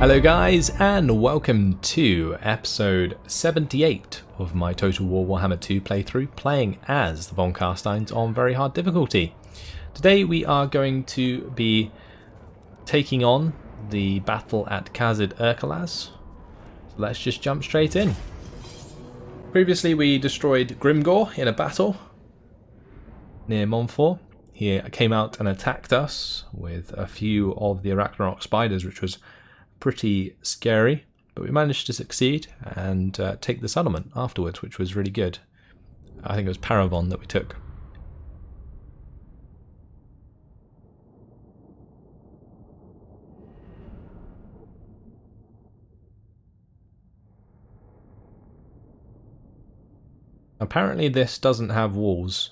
Hello guys, and welcome to episode 78 of my Total War Warhammer 2 playthrough, playing as the Von Carsteins on very hard difficulty. Today we are going to be taking on the battle at Khazad Urkalaz. So let's just jump straight in. Previously we destroyed Grimgor in a battle near Montfort. He came out and attacked us with a few of the Arachnarok spiders, which was pretty scary, but we managed to succeed and take the settlement afterwards, which was really good. I think it was Paravon that we took. Apparently this doesn't have walls,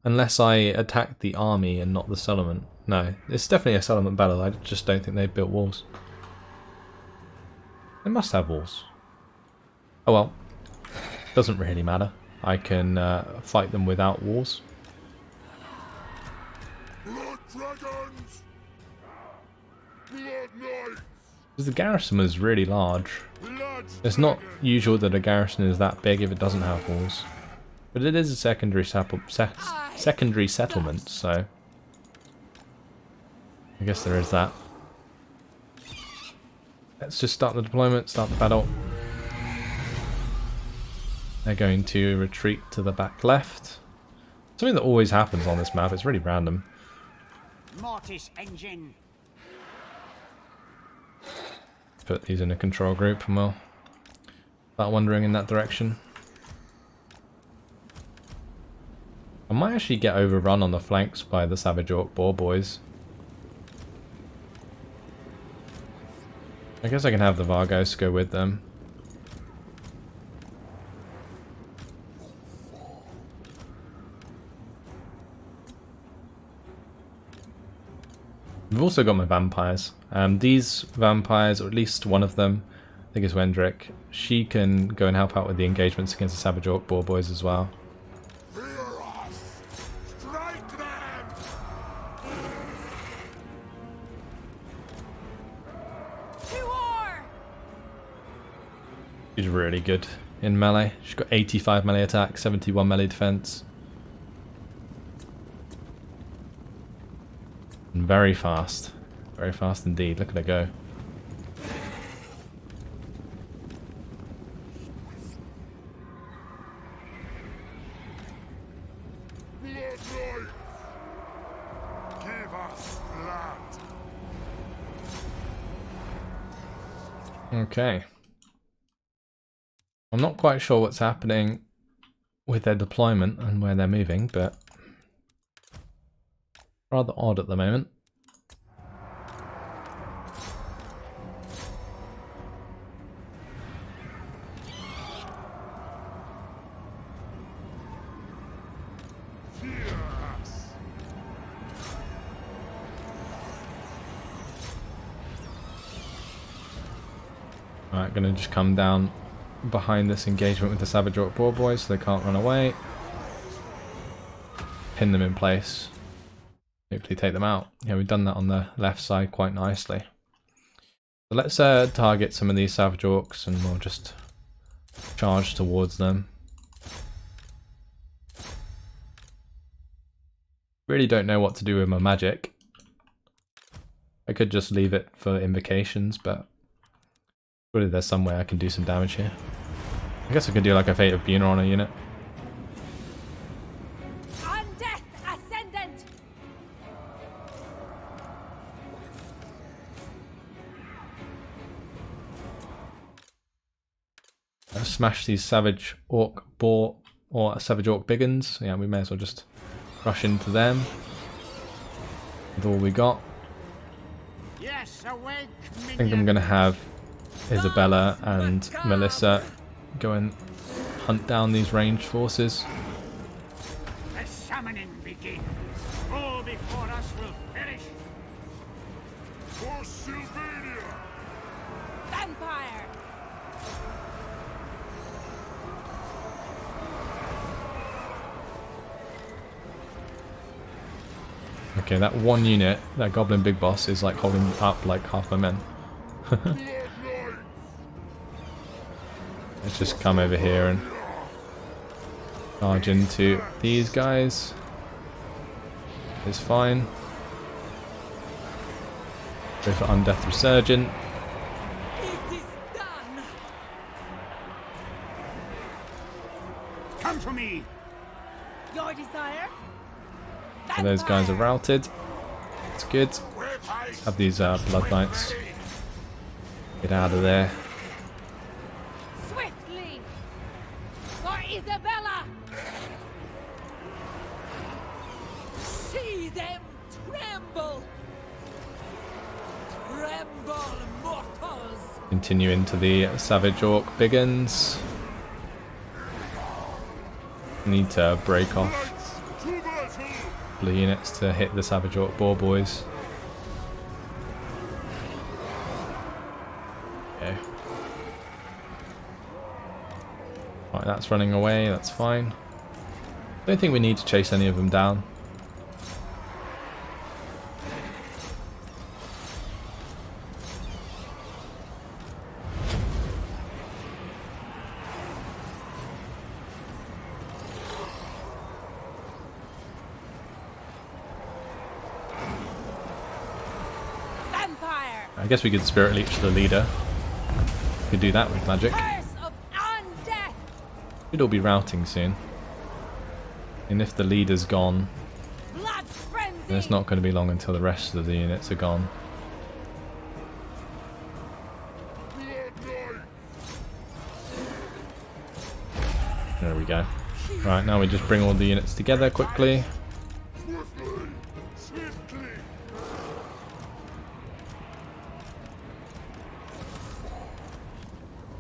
unless I attack the army and not the settlement. No, it's definitely a settlement battle, I just don't think they've built walls. They must have walls. Oh well, doesn't really matter. I can fight them without walls. Blood dragons! Blood knights! Because the garrison was really large. It's not usual that a garrison is that big if it doesn't have walls. But it is a secondary settlement, so I guess there is that. Let's just start the deployment, start the battle. They're going to retreat to the back left. Something that always happens on this map, it's really random. Mortis engine. Put these in a control group and we'll start wandering in that direction. I might actually get overrun on the flanks by the Savage Orc Boar boys. I guess I can have the Vargos go with them. We've also got my vampires. These vampires, or at least one of them, I think it's Wendrick, she can go and help out with the engagements against the Savage Orc Boar boys as well. Fear us! Strike them! To war! She's really good in melee. She's got 85 melee attack, 71 melee defense. And very fast. Very fast indeed. Look at her go. Blood knights! Give us blood! Okay. I'm not quite sure what's happening with their deployment and where they're moving, but rather odd at the moment. Fear us! Alright, gonna just come down behind this engagement with the Savage Orc Boar boys so they can't run away. Pin them in place. Hopefully take them out. Yeah, we've done that on the left side quite nicely. So let's target some of these Savage Orcs and we'll just charge towards them. Really don't know what to do with my magic. I could just leave it for invocations, but surely there's some way I can do some damage here. I guess I could do like a Fate of Buna on a unit. On death ascendant. Smash these Savage Orc Boar or Savage Orc Biggins. Yeah, we may as well just rush into them with all we got. Yes, awake, I think I'm going to have Isabella and Melissa go and hunt down these ranged forces. The summoning begins. All before us will perish. For Sylvania! Vampire. Okay, that one unit, that Goblin Big Boss, is like holding up like half my men. Let's just come over here and charge into these guys. It's fine. Go for Undeath Resurgent. It is done. Come to me. Your desire? So those guys are routed. It's good. Have these Blood Knights get out of there. Swiftly! For Isabella! See them tremble! Tremble, mortals! Continue into the Savage Orc Biggins. Need to break off the units to hit the Savage Orc Boar Boys. Okay. Right, that's running away, that's fine. Don't think we need to chase any of them down. I guess we could Spirit Leech the leader. Could do that with magic. Should all be routing soon. And if the leader's gone, then it's not going to be long until the rest of the units are gone. There we go. Right, now we just bring all the units together quickly.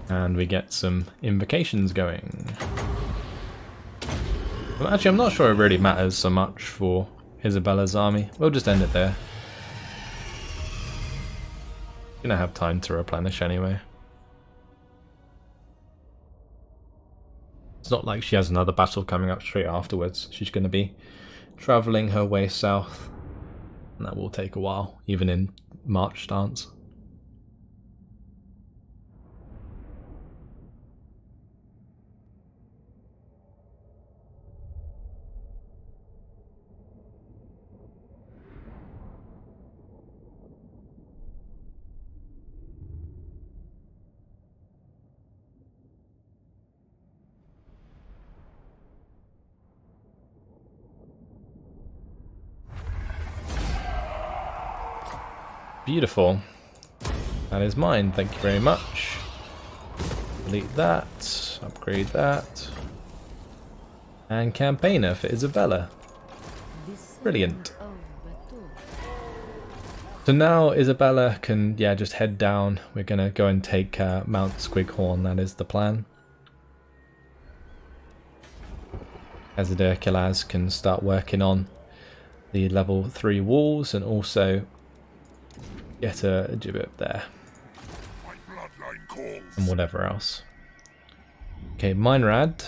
And we get some invocations going. Well, actually, I'm not sure it really matters so much for Isabella's army. We'll just end it there. Gonna have time to replenish anyway. It's not like she has another battle coming up straight afterwards. She's gonna be travelling her way south, and that will take a while, even in March stance. Beautiful. That is mine, thank you very much. Delete that, upgrade that. And Campaigner for Isabella. Brilliant. So now Isabella can, just head down. We're going to go and take Mount Squighorn, that is the plan. Azadeh Kilaz can start working on the level 3 walls and also get a gibbet there. And whatever else. Okay, Meinrad.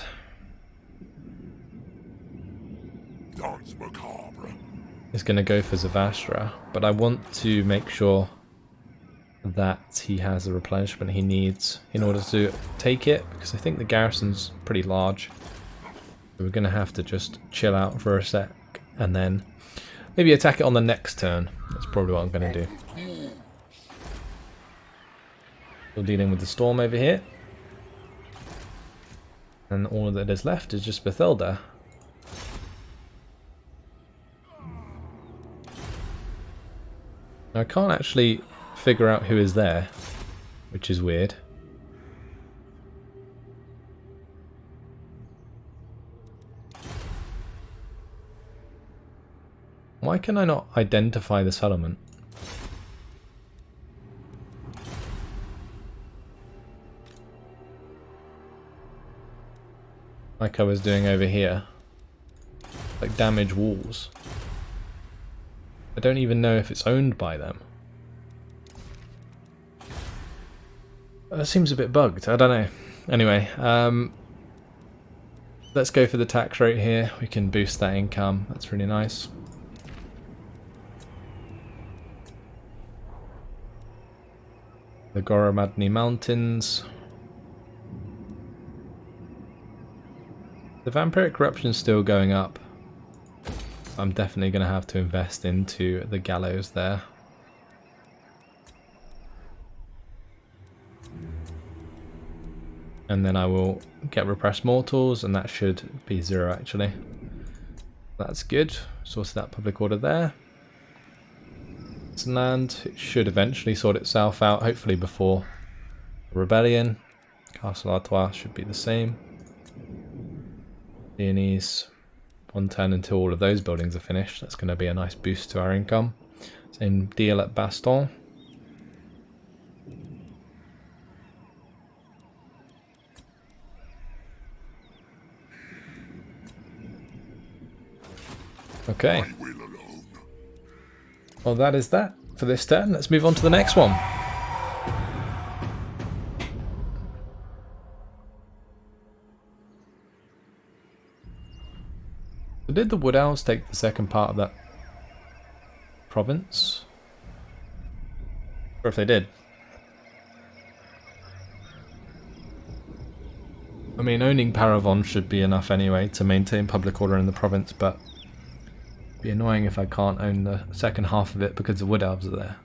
Is going to go for Zavastra, but I want to make sure that he has the replenishment he needs in order to take it, because I think the garrison's pretty large. So we're going to have to just chill out for a sec and then maybe attack it on the next turn. That's probably what I'm going to do. Still dealing with the storm over here. And all that is left is just Bathilda. Now, I can't actually figure out who is there, which is weird. Why can I not identify the settlement? Like I was doing over here. Like damage walls. I don't even know if it's owned by them. That seems a bit bugged, I don't know. Anyway, let's go for the tax rate here. We can boost that income, that's really nice. The Goromadni Mountains. The vampiric corruption is still going up. I'm definitely going to have to invest into the gallows there. And then I will get repressed mortals, and that should be 0 actually. That's good. Sorted that public order there. It's land. It should eventually sort itself out, hopefully before rebellion. Castle Artois should be the same. Viennese, one turn until all of those buildings are finished. That's going to be a nice boost to our income. Same deal at Baston. Okay. Well, that is that for this turn. Let's move on to the next one. So did the Wood Elves take the second part of that province? Or if they did. I mean, owning Paravon should be enough anyway to maintain public order in the province, but it'd be annoying if I can't own the second half of it because the Wood Elves are there.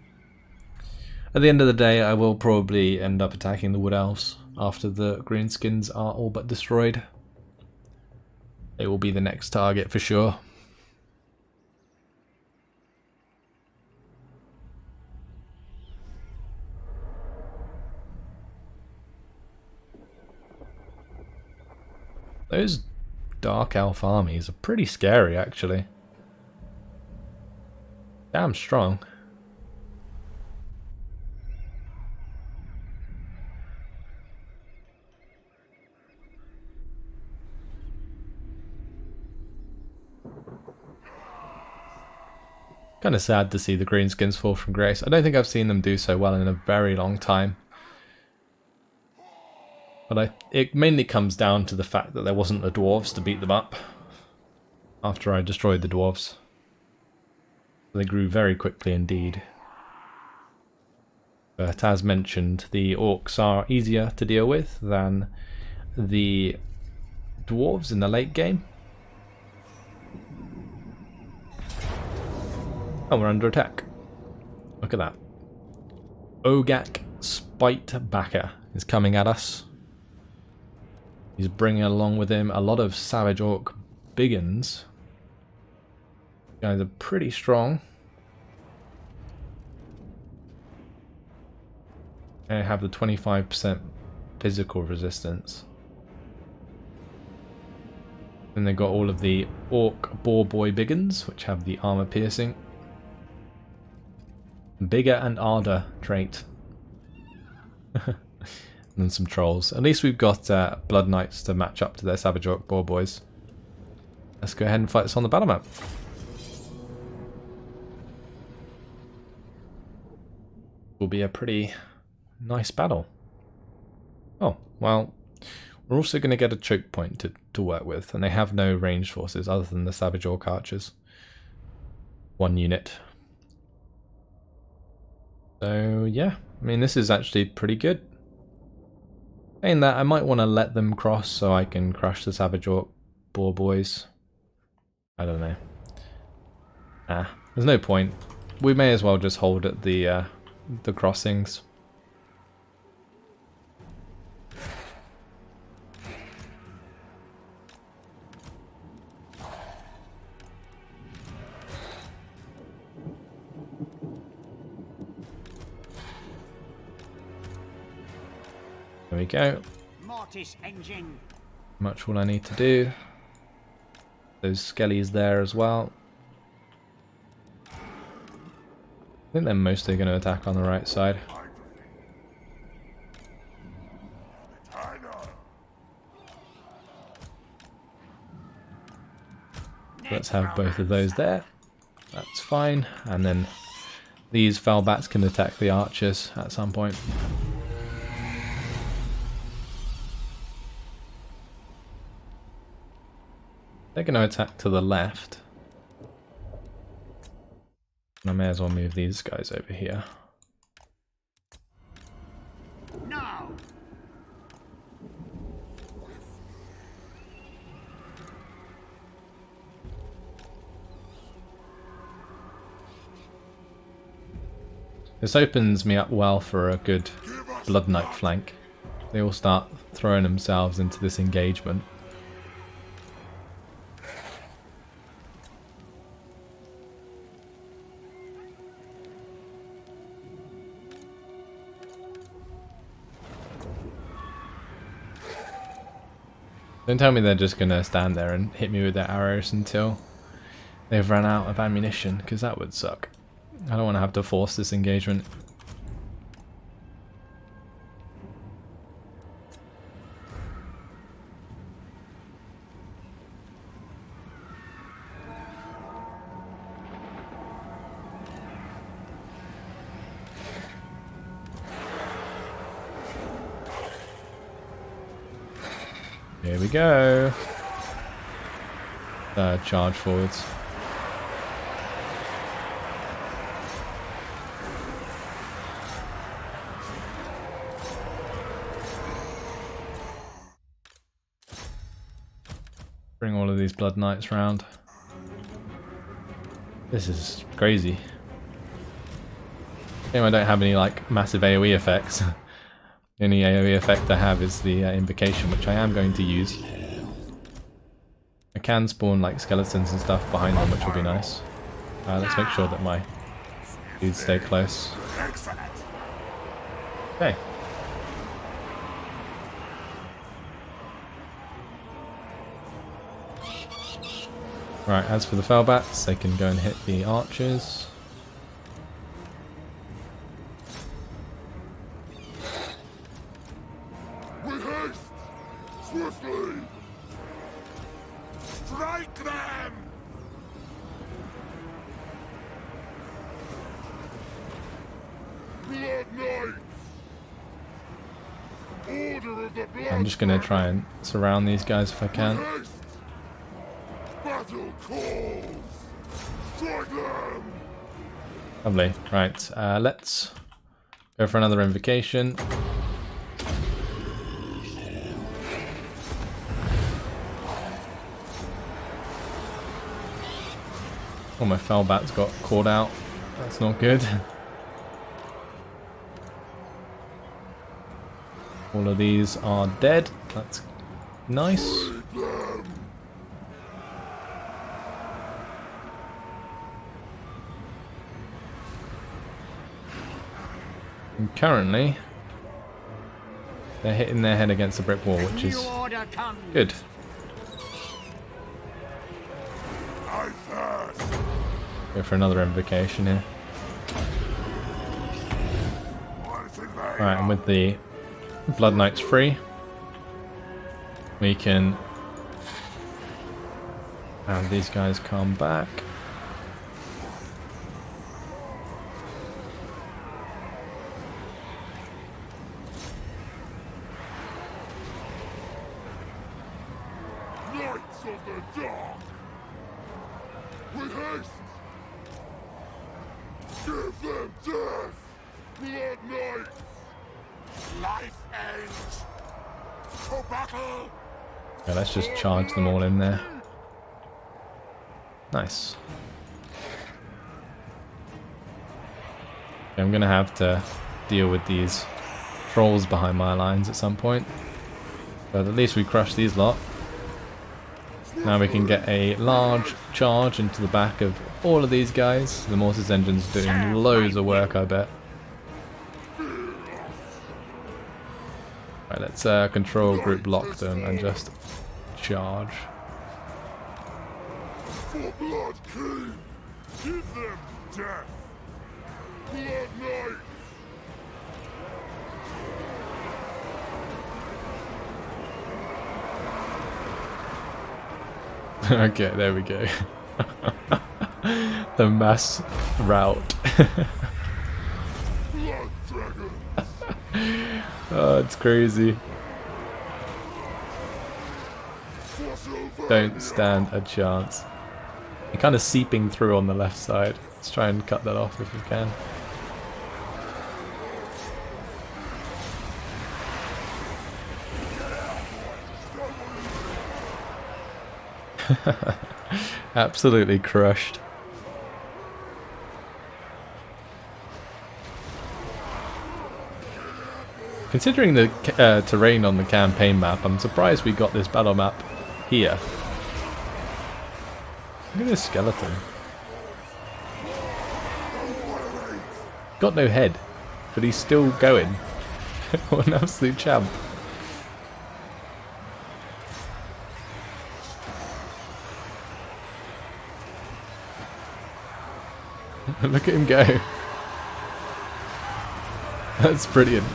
At the end of the day, I will probably end up attacking the Wood Elves after the Greenskins are all but destroyed. They will be the next target for sure. Those Dark Elf armies are pretty scary, actually. Damn strong. Kind of sad to see the Greenskins fall from grace. I don't think I've seen them do so well in a very long time. But it mainly comes down to the fact that there wasn't the dwarves to beat them up after I destroyed the dwarves. They grew very quickly indeed. But as mentioned, the orcs are easier to deal with than the dwarves in the late game. Oh, we're under attack. Look at that. Ogak Spitebacker is coming at us. He's bringing along with him a lot of Savage Orc Biggins. Guys are pretty strong. They have the 25% physical resistance. Then they've got all of the Orc Boar Boy Biggins, which have the armor piercing. Bigger and Ardor trait. And then some trolls. At least we've got Blood Knights to match up to their Savage Orc Boar Boys. Let's go ahead and fight this on the battle map. Will be a pretty nice battle. Oh, well, we're also going to get a choke point to work with, and they have no ranged forces other than the Savage Orc Archers. One unit. So yeah, I mean this is actually pretty good. Saying that, I might want to let them cross so I can crush the Savage Orc Boar Boys. I don't know. There's no point. We may as well just hold at the crossings. There we go. Mortis engine. Much all I need to do. Those skellies there as well. I think they're mostly going to attack on the right side. Let's have both of those there. That's fine. And then these foul bats can attack the archers at some point. They're going to attack to the left. And I may as well move these guys over here. This opens me up well for a good Blood Knight flank. They all start throwing themselves into this engagement. Don't tell me they're just going to stand there and hit me with their arrows until they've run out of ammunition, because that would suck. I don't want to have to force this engagement. Here we go. Charge forwards. Bring all of these Blood Knights round. This is crazy. Shame I don't have any like massive AoE effects. The only AoE effect I have is the invocation, which I am going to use. I can spawn like skeletons and stuff behind them, which will be nice. Let's make sure that my dudes stay close. Okay. Right, as for the Fellbats, they can go and hit the archers. With haste! Swiftly! Strike them! Blood Knights! Order of the Blood I'm just going to try and surround these guys if I can. Haste! Battle calls! Strike them! Lovely. Right, let's go for another invocation. Oh, my Fellbats got caught out. That's not good. All of these are dead. That's nice. And currently, they're hitting their head against the brick wall, which is good. Go for another invocation here. Alright, and with the Blood Knights free, we can have these guys come back. Knights of the Dark! With haste! Give them death! Blood Knights! Life ends! To battle! Yeah, let's just charge them all in there. Nice. Okay, I'm gonna have to deal with these trolls behind my lines at some point. But at least we crushed these lot. Now we can get a large charge into the back of all of these guys. The Mortis engine's doing loads of work, I bet. Right, let's control group lock them and just charge. For Blood King! Give them death! Blood Knight! Okay, there we go. The mass rout. Blood Dragon! Oh, it's crazy. For Sylvania! Don't stand a chance. You're kind of seeping through on the left side. Let's try and cut that off if we can. Absolutely crushed. Considering the terrain on the campaign map, I'm surprised we got this battle map here. Look at this skeleton. Got no head, but he's still going. What an absolute champ. Look at him go. That's brilliant.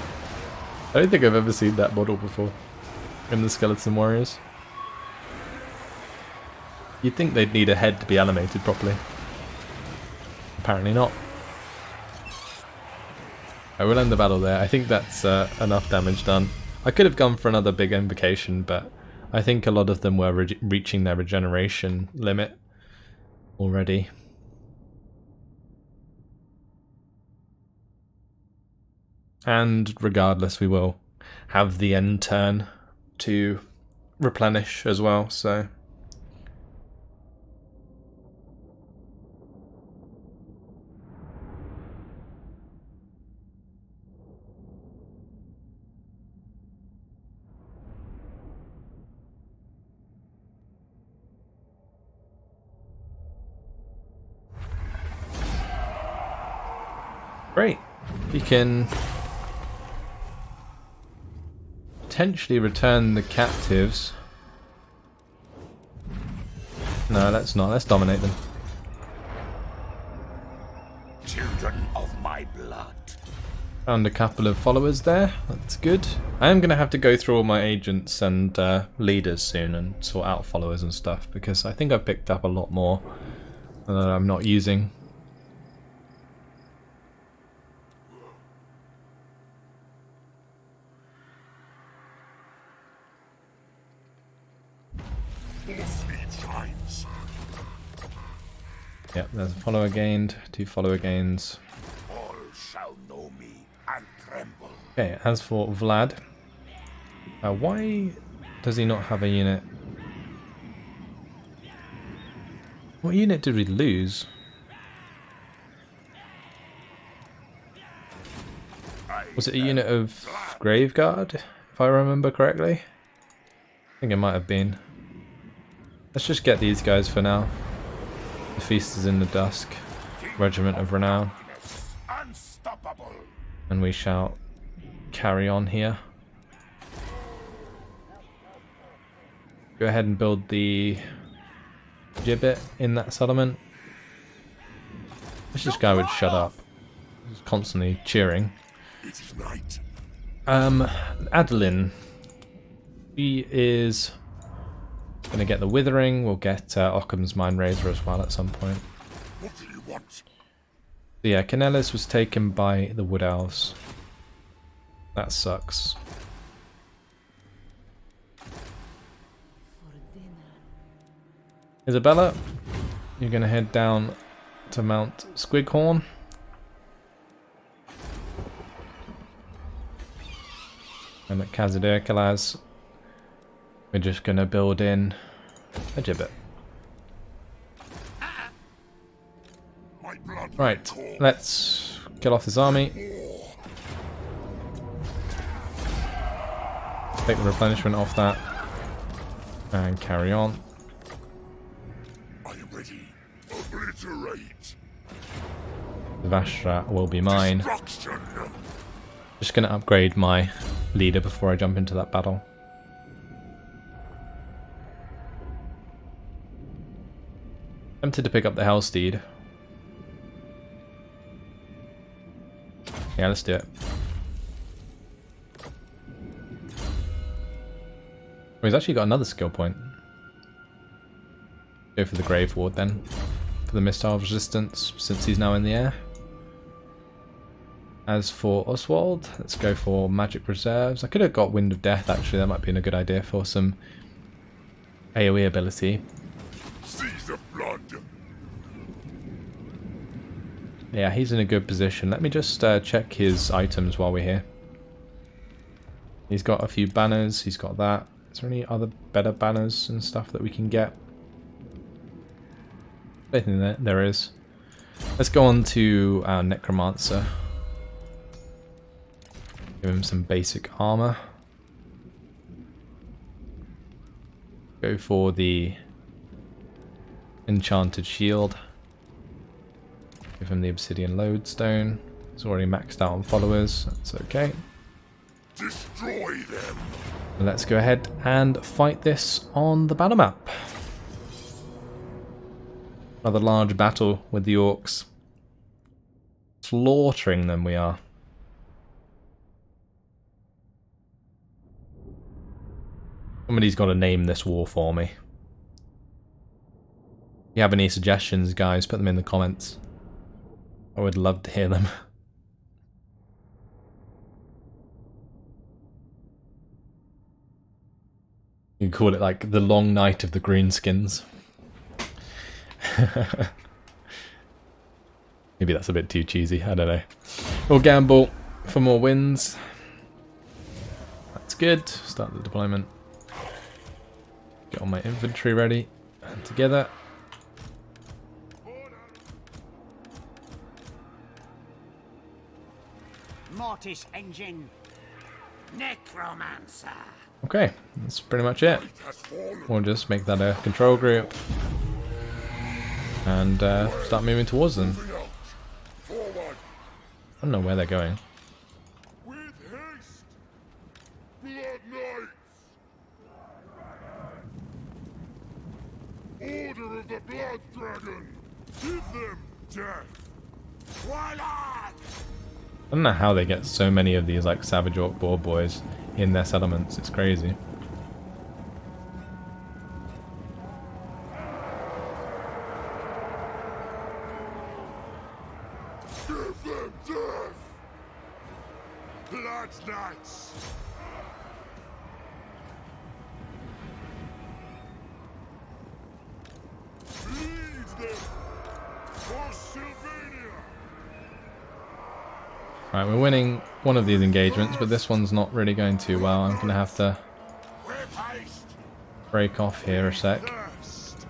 I don't think I've ever seen that model before in the Skeleton Warriors. You'd think they'd need a head to be animated properly. Apparently not. I will end the battle there. I think that's enough damage done. I could have gone for another big invocation, but I think a lot of them were reaching their regeneration limit already. And regardless, we will have the end turn to replenish as well, so... Great. We can potentially return the captives. No, let's not. Let's dominate them. Children of my blood. Found a couple of followers there. That's good. I am going to have to go through all my agents and leaders soon and sort out followers and stuff, because I think I've picked up a lot more that I'm not using. Yep, there's a follower gained, 2 follower gains. All shall know me and tremble. Okay, as for Vlad, why does he not have a unit? What unit did we lose? Was it a unit of Graveguard, if I remember correctly? I think it might have been. Let's just get these guys for now. The Feast is in the Dusk, Regiment of Renown. And we shall carry on here. Go ahead and build the gibbet in that settlement. Wish this guy would shut up. He's constantly cheering. Adeline. She is going to get the Withering. We'll get Occam's Mind Razor as well at some point. What do you want? So yeah, Canellis was taken by the Wood Elves. That sucks. Isabella, you're going to head down to Mount Squighorn. And at Khazad-Urkelaz, we're just going to build in a gibbet. Right, let's kill off this army. Take the replenishment off that. And carry on. Are you ready? Obliterate. The Vashtra will be mine. Destruction. Just going to upgrade my leader before I jump into that battle. Tempted to pick up the Hellsteed. Yeah, let's do it. Oh, he's actually got another skill point. Go for the Grave Ward then. For the missile resistance, since he's now in the air. As for Oswald, let's go for Magic Reserves. I could have got Wind of Death actually, that might be a good idea for some AoE ability. Seas of blood. Yeah, he's in a good position. Let me just check his items while we're here. He's got a few banners, he's got that. Is there any other better banners and stuff that we can get? I don't think there is. Let's go on to our Necromancer. Give him some basic armor. Go for the enchanted shield. Give him the obsidian lodestone. He's already maxed out on followers. That's okay. Destroy them. Let's go ahead and fight this on the battle map. Another large battle with the orcs. Slaughtering them we are. Somebody's got to name this war for me. If you have any suggestions, guys, put them in the comments. I would love to hear them. You can call it like the long night of the greenskins. Maybe that's a bit too cheesy, I don't know. We'll gamble for more wins. That's good. Start the deployment. Get all my infantry ready and together. Mortis engine. Necromancer. Okay, that's pretty much it. We'll just make that a control group and start moving towards them. I don't know where they're going. With haste. Blood Knights. Order of the Blood Dragon. Give them death. Twilight. I don't know how they get so many of these like Savage Orc Boar Boys in their settlements. It's crazy. Give them death. Blood Knights. Lead them. For Sylvania. Right, we're winning one of these engagements, but this one's not really going too well. I'm going to have to With haste. break off here a sec. First.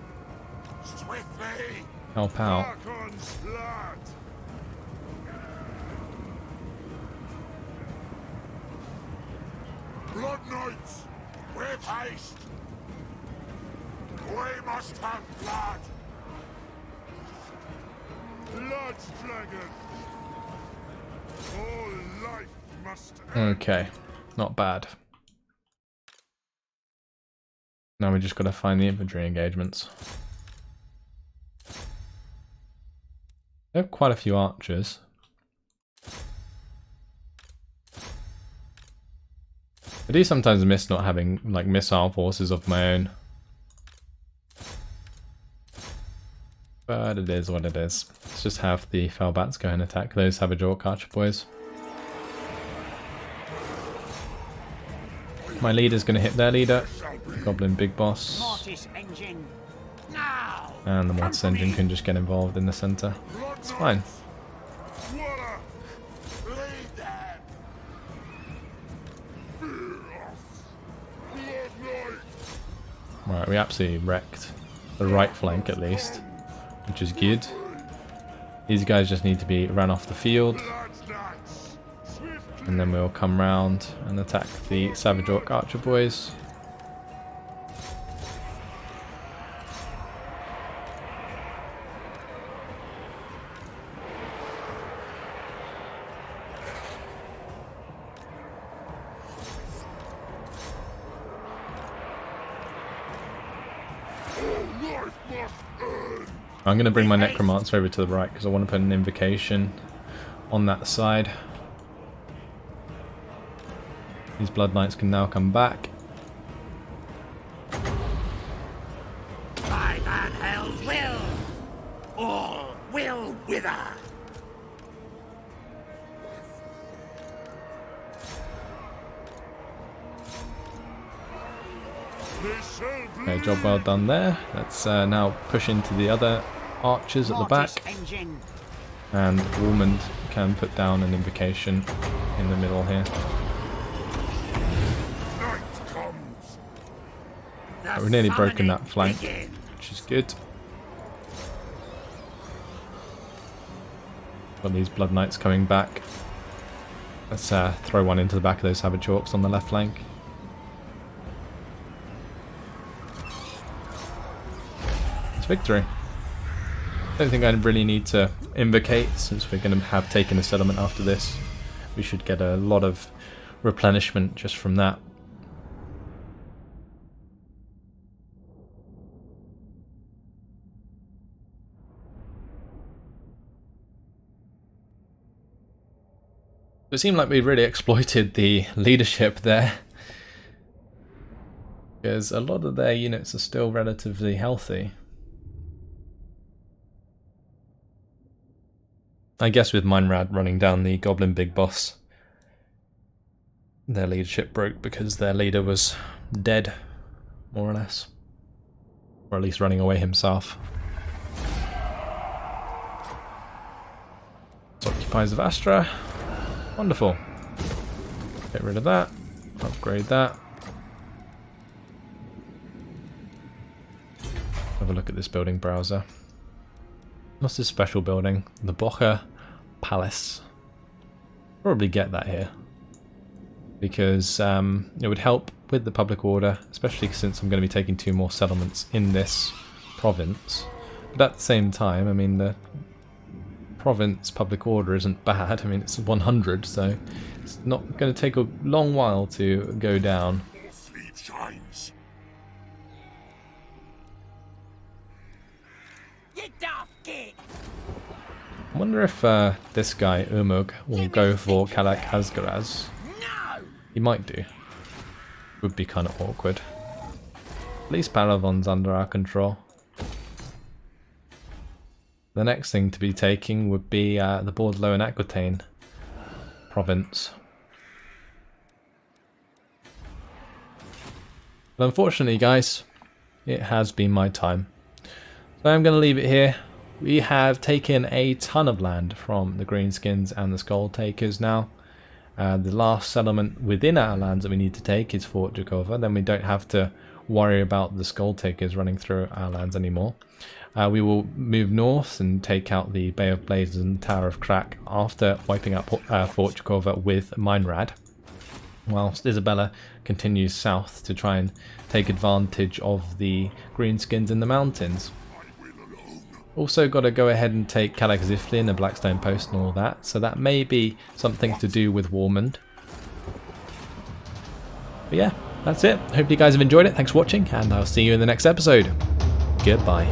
Swiftly. Help out. Archon's blood. Blood Knights, with haste. We must have blood. Blood Dragon. All life must end. Okay, not bad. Now we just got to find the infantry engagements. They have quite a few archers. I do sometimes miss not having like missile forces of my own. But it is what it is. Let's just have the Felbats go and attack those Savage Orc Archer boys. My leader's going to hit their leader. Goblin Big Boss. Mortis engine. Now. And the Mortis engine can just get involved in the center. It's fine. Waller, lead them. Fear us. Blood Knights. Right, we absolutely wrecked the right flank at least, which is good. These guys just need to be run off the field, Blood Knights. Swiftly. and then we'll come round and attack the Savage Orc Archer boys. All life must end. I'm going to bring my Necromancer over to the right because I want to put an invocation on that side. These Blood Knights can now come back. By Van Hell's will. All will wither. They shall Okay, job well done there. Let's now push into the other archers at the Mortis back. engine. And Warmond can put down an invocation in the middle here. Night comes. The We've nearly broken that summoning flank, begins. which is good. Got these Blood Knights coming back. Let's throw one into the back of those Savage Orcs on the left flank. It's victory. Don't think I really need to invocate, since we're going to have taken a settlement after this. We should get a lot of replenishment just from that. It seemed like we really exploited the leadership there, because a lot of their units are still relatively healthy. I guess with Meinrad running down the Goblin Big Boss, their leadership broke because their leader was dead, more or less. Or at least running away himself. This occupies Vastra. Wonderful. Get rid of that. Upgrade that. Have a look at this building browser. What's this special building? The Bocher Palace. Probably get that here, because it would help with the public order, especially since I'm going to be taking 2 more settlements in this province. But at the same time, I mean, the province public order isn't bad. I mean, it's 100, so it's not going to take a long while to go down. Fleet shines. I wonder if this guy, Umug, will go for Kalak Asgaraz. He might do. Would be kind of awkward. At least Palavon's under our control. The next thing to be taking would be the Bordeaux and Aquitaine province. But unfortunately, guys, it has been my time. So I'm going to leave it here. We have taken a ton of land from the Greenskins and the Skull Takers now. The last settlement within our lands that we need to take is Fort Jakova. Then we don't have to worry about the Skull Takers running through our lands anymore. We will move north and take out the Bay of Blazes and Tower of Crack after wiping out Fort Jakova with Meinrad, whilst Isabella continues south to try and take advantage of the Greenskins in the mountains. Also got to go ahead and take Kalak-Zifli and the Blackstone Post and all that, so that may be something to do with Warmond. But yeah, that's it. Hope you guys have enjoyed it. Thanks for watching, and I'll see you in the next episode. Goodbye.